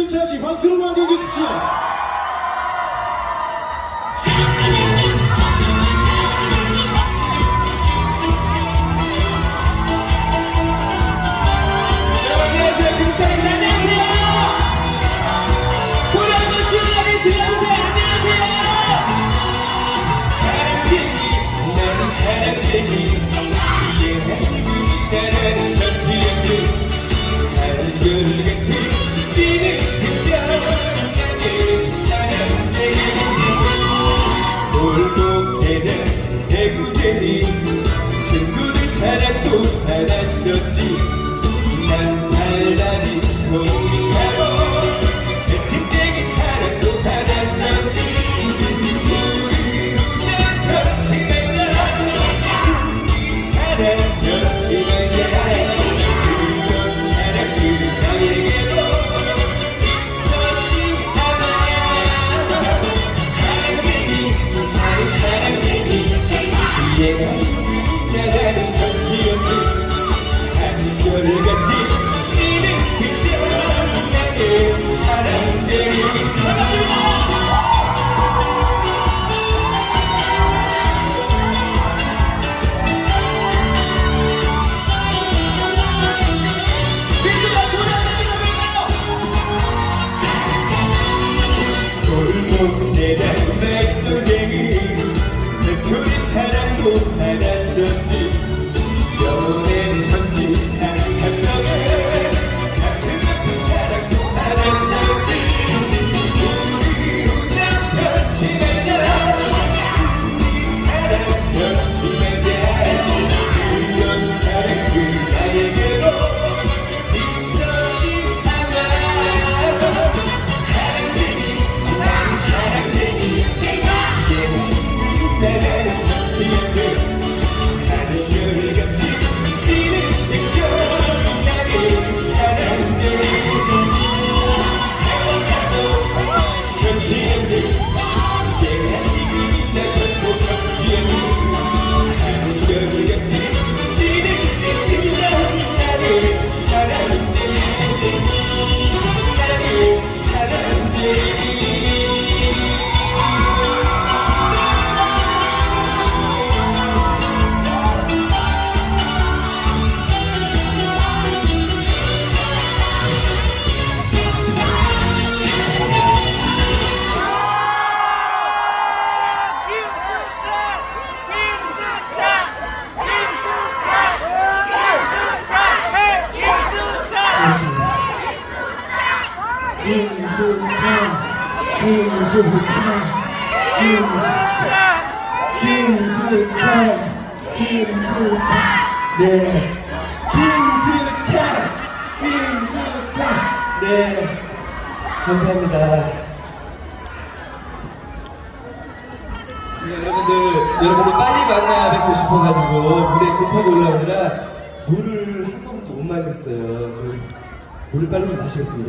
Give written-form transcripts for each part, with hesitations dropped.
김수찬 씨 박수로 맞이해 주십시오. 안녕하세요, 김수찬입니다. 안녕하세요. 소리 한번 시원하게 질러주세요. 안녕하세요. 사랑쟁이, 나는 사랑쟁이. 나는 변치 않는 별같이 뛰는 새벽. 나는 사랑쟁이. 골목대장 대구쟁이. 친구들 사랑도 받았었지. 난 달라진 공기 타고 새침대기 사랑도 받았었지. 우리 그냥 변치는 이 사랑 변치는 그런 사랑들 나에게도 있었지 않아. 사랑쟁이 나의 사랑쟁이. 얘가 나가는 변치였지. 별같이 뛰는 새벽. 나는 사랑쟁이. 골목대장 말소쟁이. 내 소리 사랑도 받았었지. 영혼의 편지 상상력에 가슴 아픈 사랑도 받았었지. 우리 난 변치는 이 사랑 변치는 그런 사랑들 나에게로 있었지 않아. 사랑쟁이 나는 사랑쟁이. 나는 변치는 나는 별같이 뛰는 새벽. 나는 사랑쟁이. 세월가도 변치 않는 내가 지금 나도 변치 않는 나는 별같이 뛰는 새벽. 나는 사랑쟁이. 나는 사랑쟁이. 김수찬 네 김수찬 네 감사합니다. 제가 여러분들 빨리 만나 뵙고 싶어가지고 무대에 급하게 올라오느라 물을 한 번도 못 마셨어요. 물을 빨리 좀 마시겠습니다.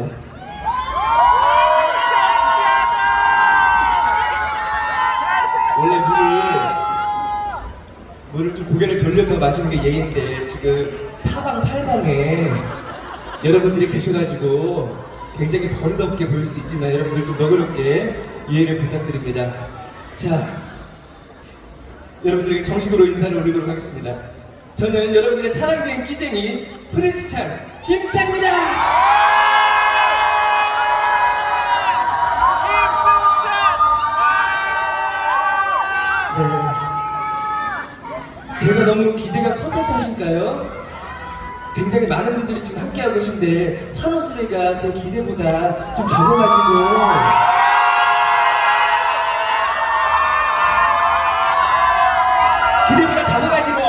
원래 물을 좀 고개를 돌려서 마시는 게 예인데 지금 사방팔방에 여러분들이 계셔가지고 굉장히 버릇없게 보일 수 있지만 여러분들 좀 너그럽게 이해를 부탁드립니다. 자, 여러분들에게 정식으로 인사를 올리도록 하겠습니다. 저는 여러분들의 사랑쟁이 끼쟁이 프린스찬 김수찬입니다. 제가 너무 기대가 컸다하실까요? 굉장히 많은 분들이 지금 함께하고 계신데 환호 소리가 제 기대보다 좀 적어가지고 기대보다 적어가지고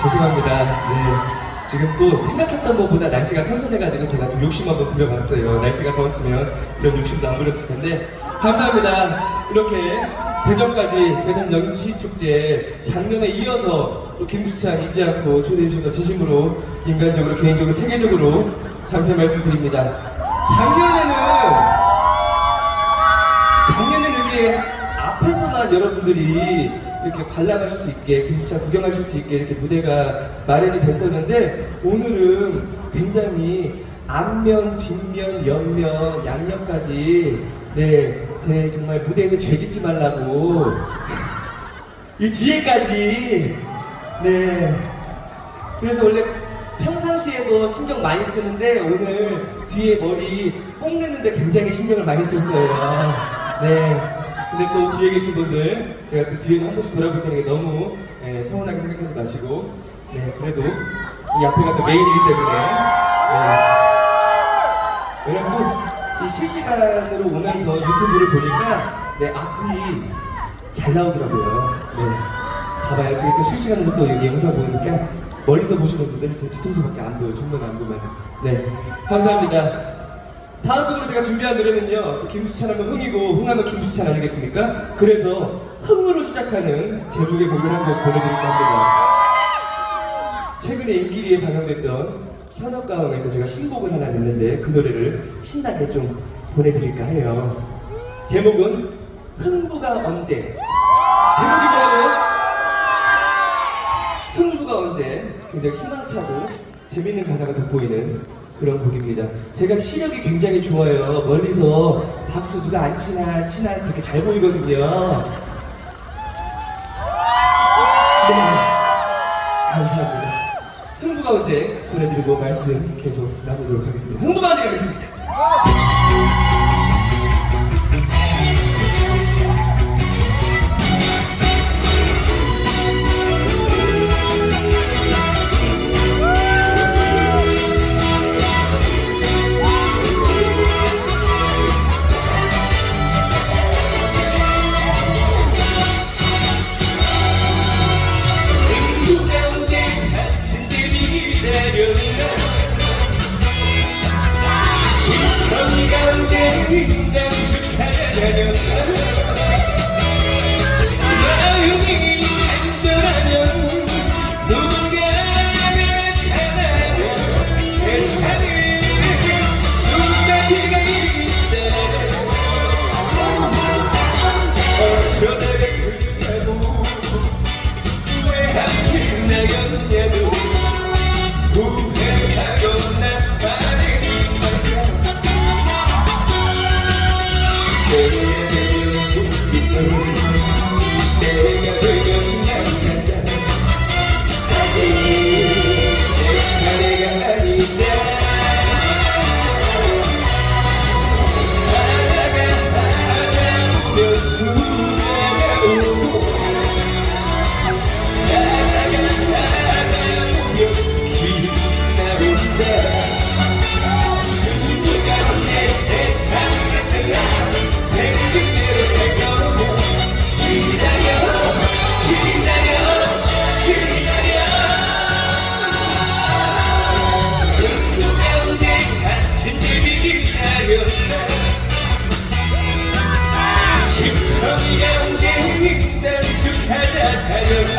죄송합니다. 네. 지금 또 생각했던 것보다 날씨가 선선해가지고 제가 좀 욕심 한번 부려봤어요. 날씨가 더웠으면 이런 욕심도 안 부렸을 텐데 감사합니다. 이렇게 대전까지 대전 연시축제 작년에 이어서 또 김수찬 잊지 않고 초대해 주셔서 진심으로 인간적으로 개인적으로 세계적으로 감사의 말씀 드립니다. 작년에는 이렇게 앞에서만 여러분들이 이렇게 관람하실 수 있게, 김수찬 구경하실 수 있게 이렇게 무대가 마련이 됐었는데, 오늘은 굉장히 앞면, 뒷면, 옆면, 양옆까지, 네, 제 정말 무대에서 죄짓지 말라고, 이 뒤에까지, 네. 그래서 원래 평상시에도 신경 많이 쓰는데, 오늘 뒤에 머리 뽕내는데 굉장히 신경을 많이 썼어요. 네. 근데 또 뒤에 계신 분들, 제가 또 뒤에도 한 번씩 돌아볼 테니까 너무 서운하게 생각하지 마시고, 네, 그래도 이 앞에가 또 메인이기 때문에, 네. 여러분, 이 실시간으로 오면서 유튜브를 보니까, 네, 악플이 잘 나오더라고요. 네. 봐봐요. 저기 또 실시간으로 또 여기 영상 보니까, 멀리서 보시는 분들은 제 뒤통수밖에 안 보여요. 정면 안 보면. 네. 감사합니다. 다음 곡으로 제가 준비한 노래는요, 또 김수찬 하면 흥이고, 흥하면 김수찬 아니겠습니까? 그래서 흥으로 시작하는 제목의 곡을 한 곡 보내드릴까 합니다. 최근에 인기리에 방영됐던 현업가왕에서 제가 신곡을 하나 냈는데 그 노래를 신나게 좀 보내드릴까 해요. 제목은 흥부가 언제. 제목이 뭐라고요? 흥부가 언제. 굉장히 희망차고 재밌는 가사가 돋보이는 그런 곡입니다. 제가 시력이 굉장히 좋아요. 멀리서 박수 누가 안 치나 그렇게 잘 보이거든요. 네, 감사합니다. 흥부가 언제 보내드리고 말씀 계속 나누도록 하겠습니다. 흥부가 언제 가겠습니다. 마음이 간절하면 누군가 나타나면 세상에 누가 비가 있대 어쩌다 그랬냐고 왜 하필 나였냐고 후회하고 나타내지 말자 내가 되면 난간다 아직 내 차례가 아니다 하다가 오면 수가 오고 하다가 오면 길이 나온다 누가 내 세상 같은 나 생긴 대로 살펴보며 기다려 누가 언제 같은 집이 기다렸나 심성이가 언제 횡단수 찾아다녔나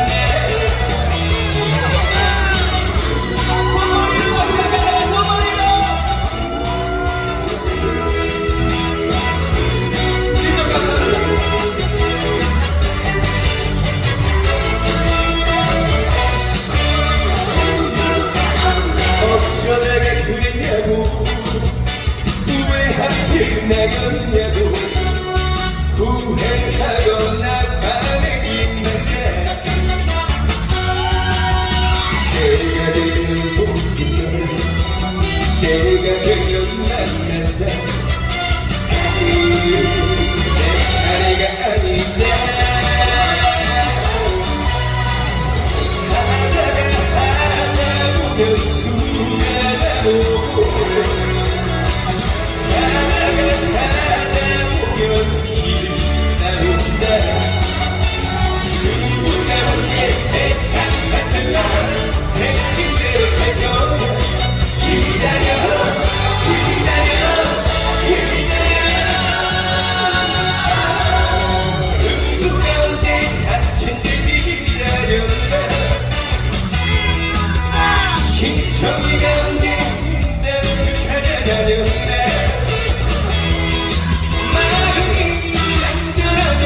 소머리로 왔다가 소머리로 이쪽 감사합니다. 어쩌다가 그랬냐고 왜 하필 나였냐고 후회하고 나타내지 말자 내가 되면 보기네 내가 되면 만난다 아직 내 차례가 아니다 하다 보면 수가 나오고 하다 보면 길이 나온다 누가 언제 세상 같은 나 생긴 대로 살펴보며 기다려 누가 언제 같은 집이 기다렸나 신성이가 언제 빈다수 찾아다녔나 마음이 간절하면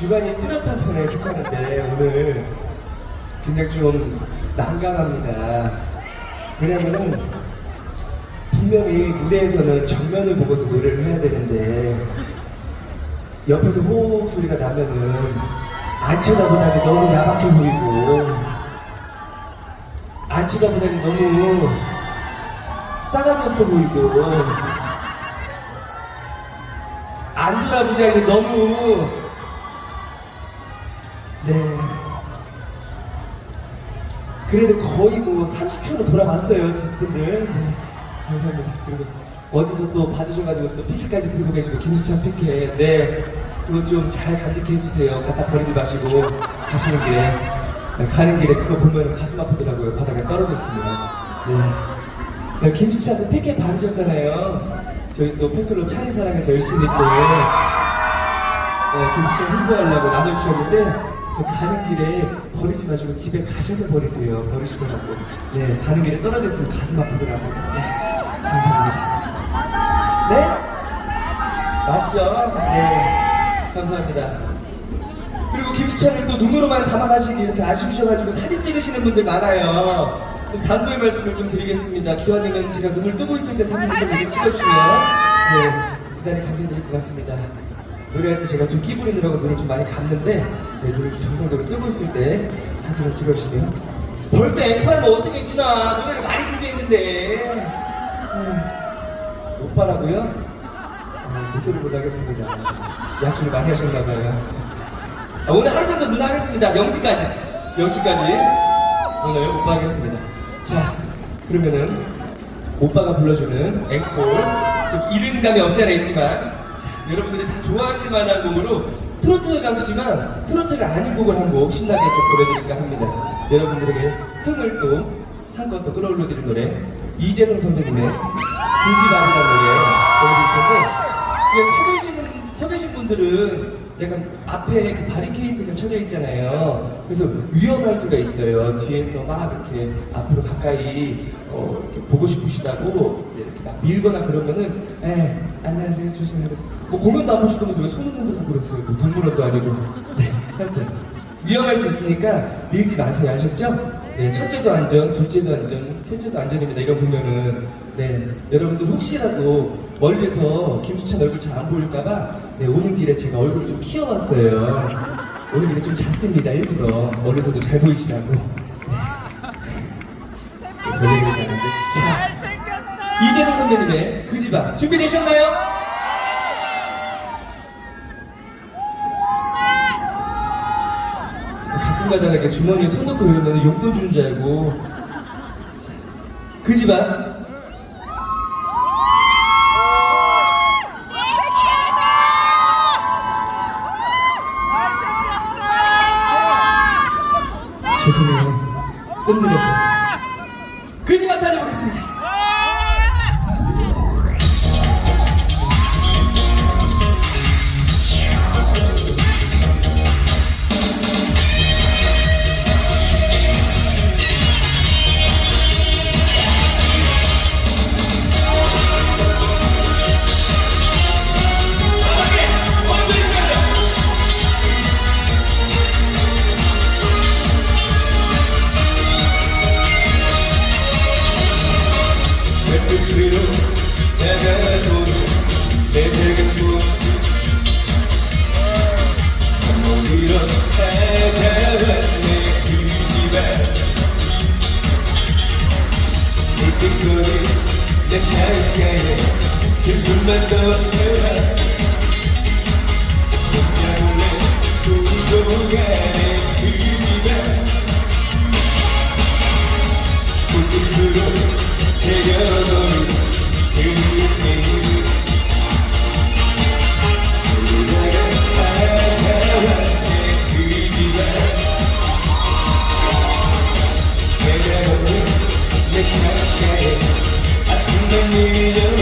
주관이 뚜렷한 편에 속하는데 오늘 굉장히 좀 난감합니다. 왜냐면은 분명히 무대에서는 정면을 보고서 노래를 해야 되는데 옆에서 호흡 소리가 나면은 안 쳐다보다니 너무 야박해 보이고 안 쳐다보다니 너무 싸가지 없어 보이고 안 돌아보자니 너무 네 그래도 거의 뭐 30초로 돌아갔어요 분들. 네, 감사합니다. 그리고 어디서 또 받으셔가지고 또 피켓까지 들고 계시고 김수찬 피켓 네 그거 좀 잘 간직해 주세요. 갖다 버리지 마시고 가시는 길에 네, 가는 길에 그거 보면 가슴 아프더라고요. 바닥에 떨어져 있습니다. 네, 네 김수찬 그 피켓 받으셨잖아요. 저희 또 팬클럽 차이사랑에서 열심히 또 김수찬 홍보하려고 나눠주셨는데 가는 길에 버리지 마시고 집에 가셔서 버리세요. 버리시더라고. 네, 가는 길에 떨어졌으면 가슴 아프더라고. 네, 감사합니다. 네? 맞죠? 네, 감사합니다. 그리고 김수찬을 또 눈으로만 담아가시기 이렇게 아쉬우셔가지고 사진 찍으시는 분들 많아요. 좀 단도의 말씀을 좀 드리겠습니다. 기환이는 제가 눈을 뜨고 있을 때 사진 좀 이렇게 찍어주시면 네, 대단히 감사드릴 것 같습니다. 노래할 때 제가 좀 끼부리느라고 눈을 좀 많이 감는데 네, 눈을 정상적으로 뜨고 있을 때 사진을 찍어주시면 벌써 앵커하면 어떻게 누나 노래를 많이 준비했는데 오빠라고요? 못 들을 못하겠습니다. 약속을 많이 하셨나봐요. 오늘 하루 정도 누나 하겠습니다. 0시까지 오늘 오빠 하겠습니다. 자 그러면은 오빠가 불러주는 앵콜 좀 이름감이 없지 않아 있지만 여러분들이 다 좋아하실 만한 곡으로 트로트 가수지만 트로트가 아닌 곡을 한 곡 신나게 좀 보내드릴까 합니다. 여러분들에게 흥을 또 한 번 더 끌어올려 드릴 노래 이재성 선생님의 그지바라는 노래 보내드릴 텐데 서 계신 분들은 약간 앞에 그 바리케이트가 쳐져 있잖아요. 그래서 위험할 수가 있어요. 뒤에서 막 이렇게 앞으로 가까이 이렇게 보고 싶으시다고 이렇게 막 밀거나 그러면은 안녕하세요 조심하세요. 뭐 공연도 안 보시면서 왜 손 흔들고 보고 그랬어요. 뭐 동물원도 아니고. 네, 하여튼 위험할 수 있으니까 밀지 마세요. 아셨죠? 네, 첫째도 안전, 둘째도 안전, 셋째도 안전입니다. 이런 보면은 네, 여러분들 혹시라도 멀리서 김수찬 얼굴 잘 안 보일까봐 네, 오는 길에 제가 얼굴을 좀 키워놨어요. 오는 길에 좀 잤습니다. 일부러 멀리서도 잘 보이시라고. 네. 별 얘기를 하는데 자, 이재성 선배님의 그 집안 준비되셨나요? 가끔가다가 이렇게 주머니에 손 넣고 이러면 용돈 주는 줄 알고 그 집안 죄송해요. 끈들여서 그 집안 다녀보겠습니다. 끝으로 다가오는 내 작은 모습 한몸이로 찾아왔네 그 집안 물빛거리 내 창가에 슬픔만 떠나와 혼자 몰래 숨고 가네 그 집안 물빛으로 새겨놓은 그 이름 우리가 살아왔네 그 집안 내가 오는 내 창가에 아픈 맘 밀려와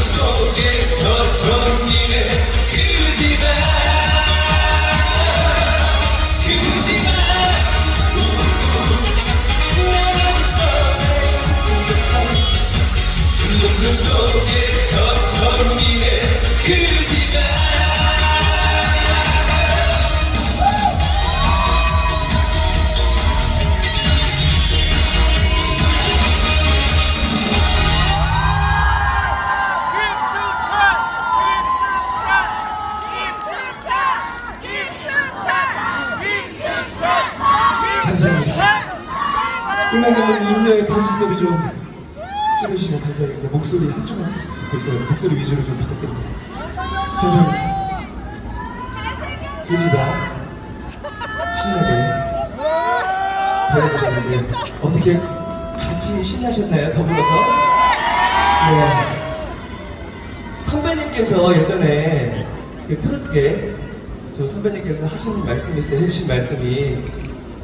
속에서 섬기는 그지만 나는 떠날 수 없어 눈물 속에서 섬기는 그지만 감사합니다. 음악 감독님 인여의 밤새 소리 좀 찍어주시면 감사하겠습니다. 목소리 한쪽만 듣고 있어서 목소리 위주로 좀 부탁드립니다. 감사합니다. 그지가 신나게 보여드렸는데 어떻게 같이 신나셨나요? 더불어서? 네. 선배님께서 예전에 그 트로트계 저 선배님께서 하신 말씀이 있어요. 해주신 말씀이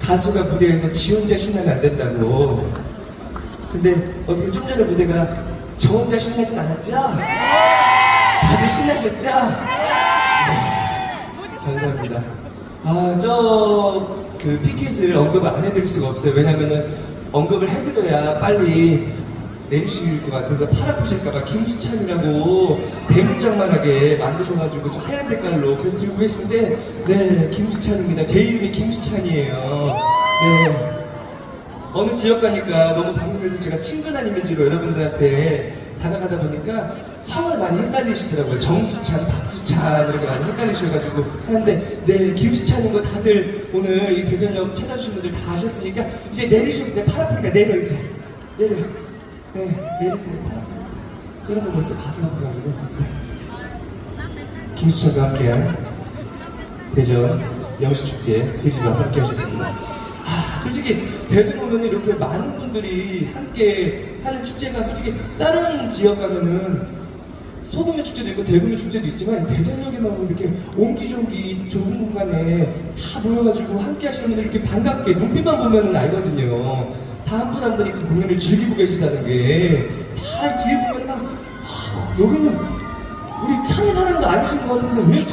가수가 무대에서 지 혼자 신나면 안 된다고. 근데 어떻게 좀 전에 무대가 저 혼자 신나진 않았죠? 다들 신나셨죠? 네. 감사합니다. 아, 그 피켓을 언급을 안 해드릴 수가 없어요. 왜냐면은 언급을 해드려야 빨리 내리실 것 같아서 팔 아프실까봐 김수찬이라고 대문짝만하게 만드셔가지고 저 하얀 색깔로 그래서 들고 계신데 네 김수찬입니다. 제 이름이 김수찬이에요. 네 어느 지역 가니까 너무 방송에서 제가 친근한 이미지로 여러분들한테 다가가다 보니까 성을 많이 헷갈리시더라고요. 정수찬, 박수찬 이렇게 많이 헷갈리셔가지고 하는데 네 김수찬인 거 다들 오늘 이 대전역 찾아주신 분들 다 아셨으니까 이제 내리셔도 돼. 팔 아프니까 내려 이제 내려. 네, 내리세요. 저런 거 또 가슴 아파가지고. 네. 김수찬과 함께한 대전 영시축제 그지와 함께 하셨습니다. 아, 솔직히 대전 오면 이렇게 많은 분들이 함께 하는 축제가 솔직히 다른 지역 가면은 소금의 축제도 있고 대금의 축제도 있지만 대전역에만 오면 이렇게 옹기종기 좁은 공간에 다 모여가지고 함께 하시는 분들 이렇게 반갑게 눈빛만 보면은 알거든요. 다 한 분 한 분이 그 공연을 즐기고 계시다는 게 다 뒤에 보면 막 여기는 우리 찬이 사람도 아니신 것 같은데 왜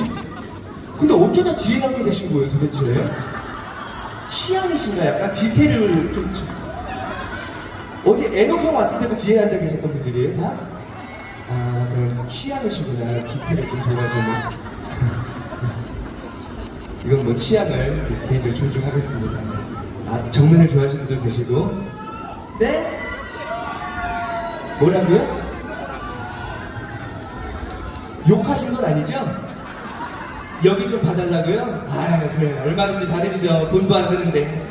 근데 어쩌다 뒤에 앉게 되신 거예요 도대체? 취향이신가 약간 디테일을 좀 어제 애녹 형 왔을 때도 뒤에 앉아 계셨던 분들이에요 다? 아 그럼 취향이시구나 디테일을 좀 보가지고 이건 뭐 취향을 개인적으로 존중하겠습니다. 아, 정면을 좋아하시는 분들 계시고 네? 뭐라고요? 욕하신 건 아니죠? 여기 좀 봐달라고요? 아 그래 얼마든지 받으시죠. 돈도 안 드는데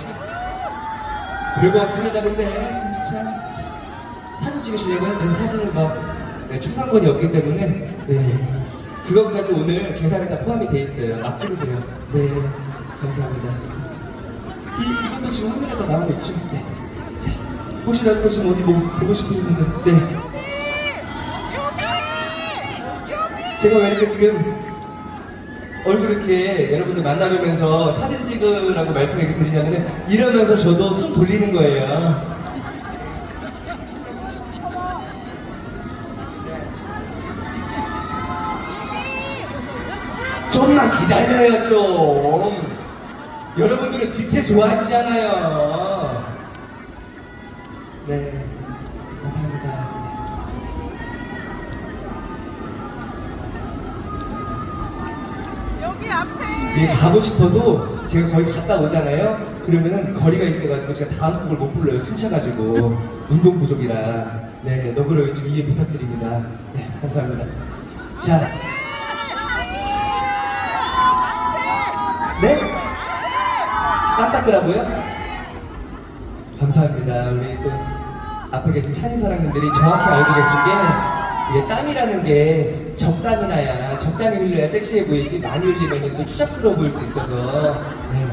별거 없습니다. 근데 김수찬 사진 찍으시려고요? 네, 사진은 네, 초상권이 없기 때문에 네 그것까지 오늘 계산에 다 포함이 돼 있어요. 막 찍으세요. 네 감사합니다. 이것도 지금 화면에 다 나오고 있죠? 네. 자, 혹시라도 지금 어디 보고 싶은 분들, 네. 제가 왜 이렇게 지금 얼굴 이렇게 여러분들 만나뵈면서 사진 찍으라고 말씀을 이렇게 드리냐면은 이러면서 저도 숨 돌리는 거예요. 좀만 기다려요, 좀. 여러분들은 뒤태 좋아하시잖아요. 네, 감사합니다. 여기 앞에. 예, 가고 싶어도 제가 거의 갔다 오잖아요. 그러면은 거리가 있어가지고 제가 다음 곡을 못 불러요. 숨 차가지고 운동 부족이라. 네, 너그러이 좀 이해 부탁드립니다. 네, 감사합니다. 자, 네? 땀 닦으라고요? 감사합니다. 우리 또 앞에 계신 찬이 사랑님들이 정확히 알고 계신 게 이게 땀이라는 게 적당히 나야 적당히 흘려야 섹시해 보이지 많이 흘리면 또 추잡스러워 보일 수 있어서 네.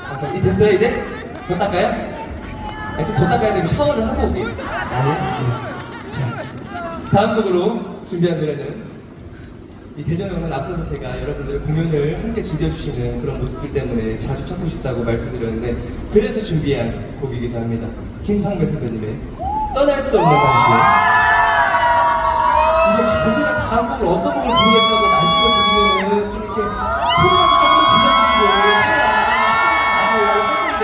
감사합니다. 이제 됐어요 이제? 더 닦아요? 아니 좀 더 닦아야 되면 샤워를 하고 올게요. 아니요? 네. 자, 다음 곡으로 준비한 노래는 이 대전에 오면 앞서서 제가 여러분들 공연을 함께 즐겨주시는 그런 모습들 때문에 자주 찾고 싶다고 말씀드렸는데 그래서 준비한 곡이기도 합니다. 김상배 선배님의 떠날 수 없는 당신. 다음 곡을 어떤 곡을 부르겠다고 말씀을 드리면은 좀 이렇게 소리라도 조금 질러주시고 해야 하는데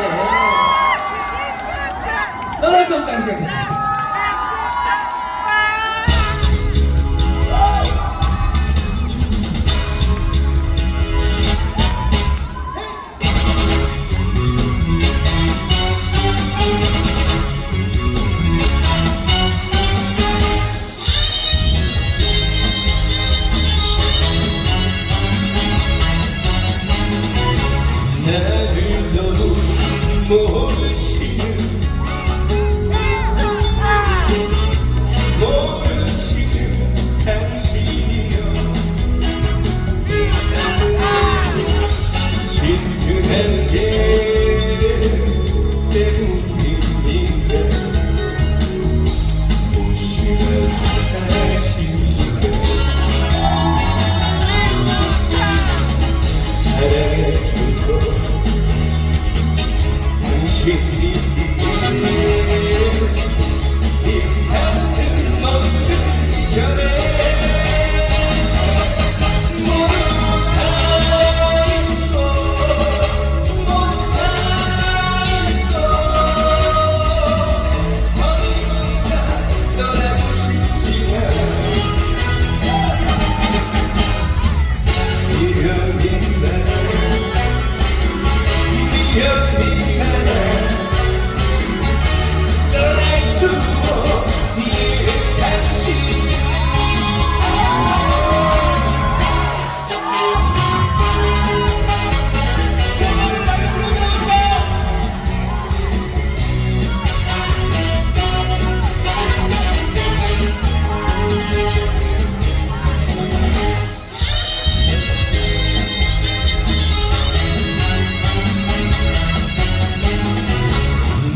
떠날 수 없다는 시작했습니다. 나를 너무 모르시는 당신이여 진퉁한 게 때문입니다. 무심한 당신이여 사랑했던 당신이 이 가슴 멍들기 전에 모두 다 잊고 모두 다 잊고 어디론가 떠나고 싶지만 미련이 많아 떠날 수 없는 당신 생각을 달리 불러주세요.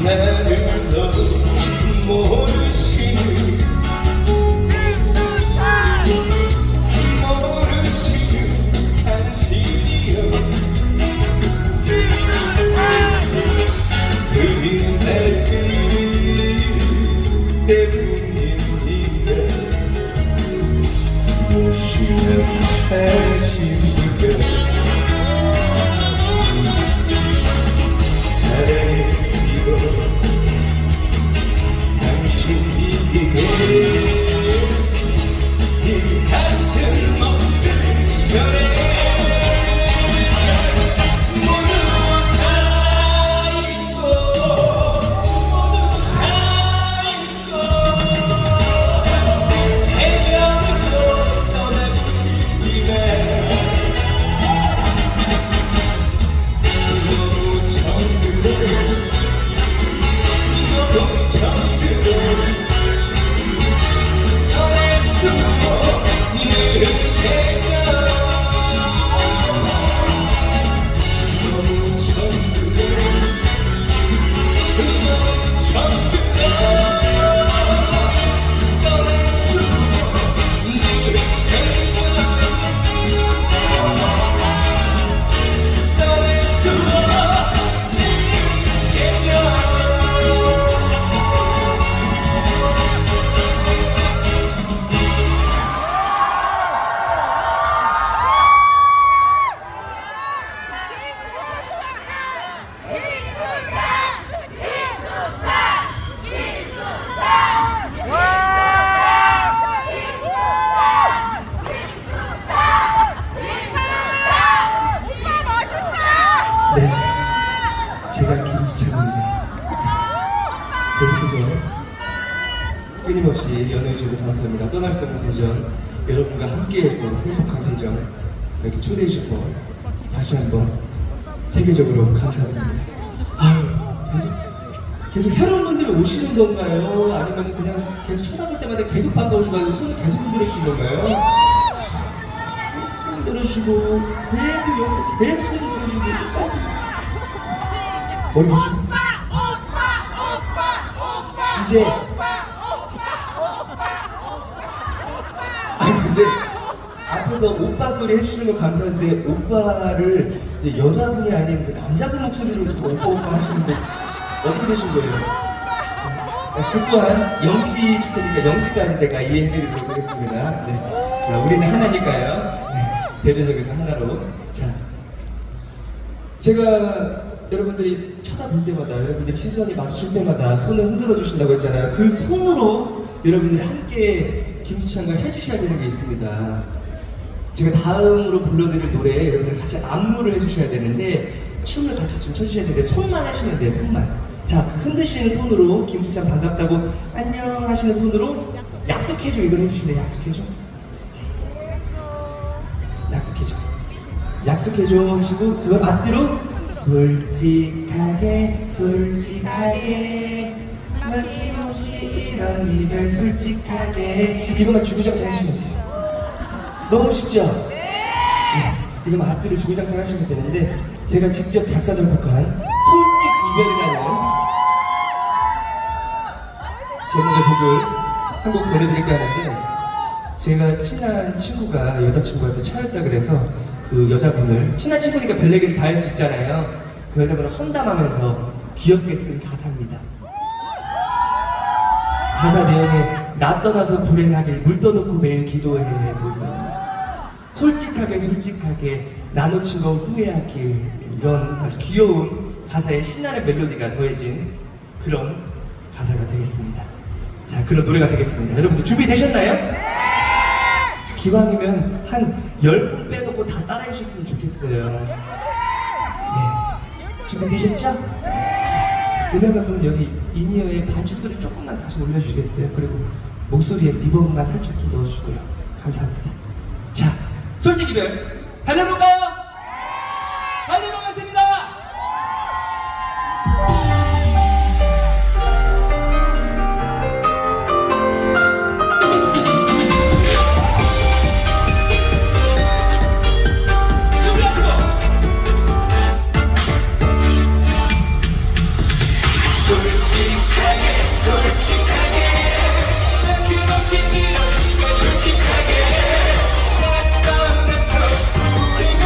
나를 너무 모르시는 당신이여 그날 때문입니다. 무심한 당신이여 사랑했던 당신이기에 이 가슴 멍들기 전에 모두 다 잊고 모두 다 잊고 해전으로 떠나고 싶지만 너무 정들어 너무 정들어 떠날 수 없는 계절 너무 정들어 너무 정들어 떠날 수 없는 계절 떠날 수 없는 계절 네, 제가 김수찬입니다. 계속해서 끊임없이 연애해주셔서 감사합니다. 떠날 수 없는 대전, 여러분과 함께해서 행복한 대전 이렇게 초대해주셔서 다시 한번 세계적으로 감사드립니다. 아유, 계속 새로운 분들이 오시는 건가요? 아니면 그냥 계속 쳐다볼 때마다 계속 반가우시고 손을 계속 흔들으시는 건가요? 손 들으시고 계속 손 들으시고 끝까지 머리 맞추고 이제 근데 앞에서 오빠 소리 해주시는 건 감사한데 오빠를 이제 여자분이 아닌 그 남자분 목소리로 듣고 오빠 오빠 하시는데 어떻게 되신 거예요? 그 또한 영시 주택이니까 영시까지 제가 이해해드리도록 하겠습니다. 네. 자, 우리는 하나니까요. 네, 대전역에서 하나로. 자, 제가 여러분들이 쳐다볼 때마다, 여러분들이 시선이 마주칠 때마다 손을 흔들어 주신다고 했잖아요. 그 손으로 여러분들이 함께 김수찬과 해주셔야 되는 게 있습니다. 제가 다음으로 불러드릴 노래에 여러분들 같이 안무를 해주셔야 되는데 춤을 같이 좀 춰주셔야 되는데 손만 하시면 돼요. 손만. 자, 흔드시는 손으로 김수찬 반갑다고 안녕 하시는 손으로 약속해줘 이걸 해주시네요. 약속해줘. 자, 약속해줘. 약속해줘 하시고 그걸 맞대로 솔직하게 솔직하게 막힘없이 이런 이별 솔직하게 이것만 주구장창 하시면 돼요. 너무 쉽죠? 네. 이것만 앞뒤로 주구장창 하시면 되는데 제가 직접 작사 작곡한 솔직 이별이라는 제목의 곡을 한 곡 보내드릴까 하는데 제가 친한 친구가 여자친구한테 차였다 그래서 그 여자분을 친한 친구니까 별 얘기를 다 할 수 있잖아요. 그 여자분을 험담하면서 귀엽게 쓴 가사입니다. 가사 내용에 나 떠나서 불행하길 물 떠놓고 매일 기도해 보이면 솔직하게 솔직하게 나 놓친 거 후회하길 이런 아주 귀여운 가사에 신나는 멜로디가 더해진 그런 가사가 되겠습니다. 자, 그런 노래가 되겠습니다. 여러분들 준비되셨나요? 기왕이면 한 10분 빼놓고 다 따라해 주셨으면 좋겠어요. 네. 준비되셨죠? 음악가분 여기 인이어에 반주 소리 조금만 다시 올려주시겠어요? 그리고 목소리에 리버브만 살짝 좀 넣어주고요. 감사합니다. 자, 솔직히 이별 달려볼까요? 달려보겠습니다! 솔직하게 나 떠나서 우리는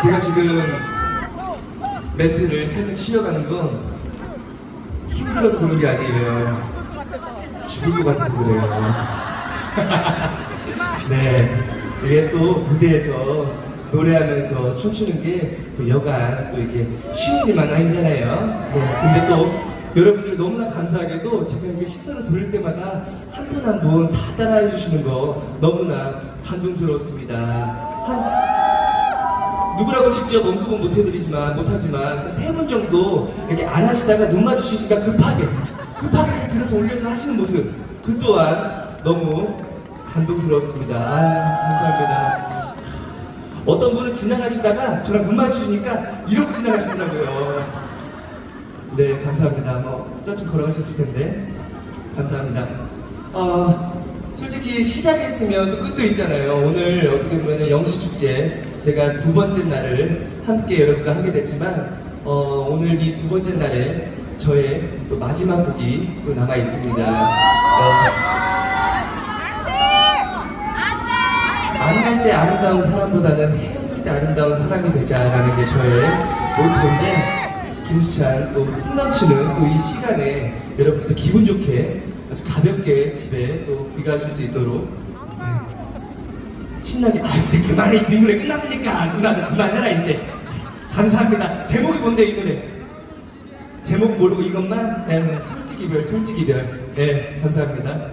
제가 지금 멘트를 살짝 쉬어가는 건 힘들어서 그런 게 아니에요. 죽을 것 같아서 그래요. 네, 이게 또 무대에서 노래하면서 춤추는 게 또 여간 또 이게 쉬운 일만 아니잖아요. 네, 근데 또 여러분들이 너무나 감사하게도 제가 이렇게 식사를 돌릴 때마다 한 분 한 분 다 따라해 주시는 거 너무나 감동스러웠습니다. 누구라고 직접 언급은 못하지만 한 3분 정도 이렇게 안 하시다가 눈 마주치시니까 급하게 이렇게 들어서 올려서 하시는 모습 그 또한 너무 감동스러웠습니다. 감사합니다. 어떤 분은 지나가시다가 저랑 눈 마주치니까 이러고 지나가시더라고요. 네, 감사합니다. 좀 걸어가셨을 텐데 감사합니다. 솔직히 시작했으면 또 끝도 있잖아요. 오늘 어떻게 보면 영시축제 제가 2번째 날을 함께 여러분과 하게 됐지만 오늘 이 2번째 날에 저의 또 마지막 곡이 또 남아 있습니다. 만날 때 아름다운 사람보다는 헤어질 때 아름다운 사람이 되자라는 게 저의 모토인데 김수찬 또 흥넘치는 또 이 시간에 여러분들 기분 좋게 아주 가볍게 집에 또 귀가하실 수 있도록 신나게 이제 그만해 이 노래 끝났으니까 누나 좀 그만해라 이제 감사합니다. 제목이 뭔데 이 노래 제목 모르고 이것만 솔직히 이별 네 감사합니다.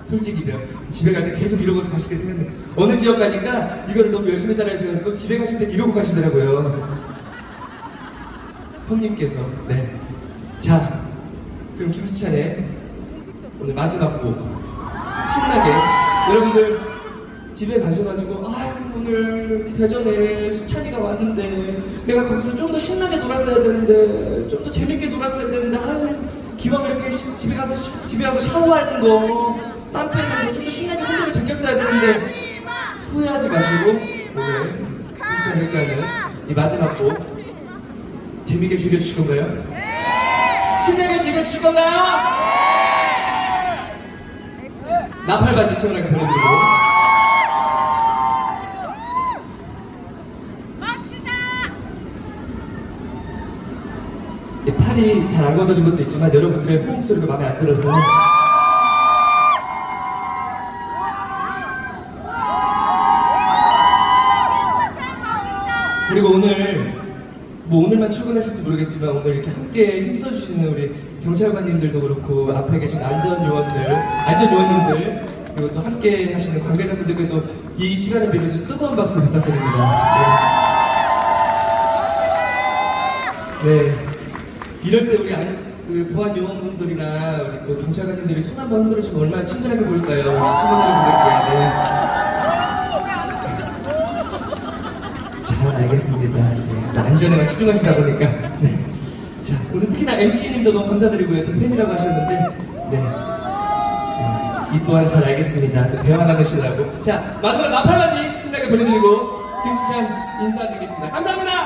솔직히 이별 집에 갈 때 계속 이러고 가시게 생겼는데 어느 지역 가니까 이거를 너무 열심히 따라하셔가지고 집에 가실 때 이러고 가시더라고요. 형님께서 자 그럼 김수찬의 오늘 마지막 곡 신나게 여러분들 집에 가셔가지고 오늘 대전에 수찬이가 왔는데 내가 거기서 좀 더 신나게 놀았어야 되는데 좀 더 재밌게 놀았어야 되는데 기왕 이렇게 집에 가서 샤워하는 거 땀 빼는 거 좀 더 신나게 혼자를 제꼈어야 되는데 후회하지 마시고 오늘 김수찬이 가는 이 마지막 곡 재밌게 즐겨주실 건가요? 네! 신나게 즐겨주실 건가요? 네! 나팔바지 시원하게 보내드리고 팔이 잘 안 걷어진 것도 있지만 여러분들의 호흡 소리가 마음에 안 들어서 그리고 오늘만 출근하실지 모르겠지만 오늘 이렇게 함께 힘써주시는 우리 경찰관님들도 그렇고 앞에 계신 안전요원님들 그리고 또 함께 하시는 관계자분들께도 이 시간을 빌어서 뜨거운 박수 부탁드립니다. 네. 이럴 때 우리 보안 요원분들이나 우리 또 경찰관님들이 손 한번 흔들어주면 얼마나 친근하게 보일까요? 우리 시민 여러분들께. 잘 알겠습니다. 안전에만 치중하시다 보니까. 자, 오늘 특히나 MC님도 너무 감사드리고요. 제 팬이라고 하셨는데, 이 또한 잘 알겠습니다. 또 배화 나누시라고. 자, 마지막 나팔바지 신나게 보내드리고 김수찬 인사드리겠습니다. 감사합니다.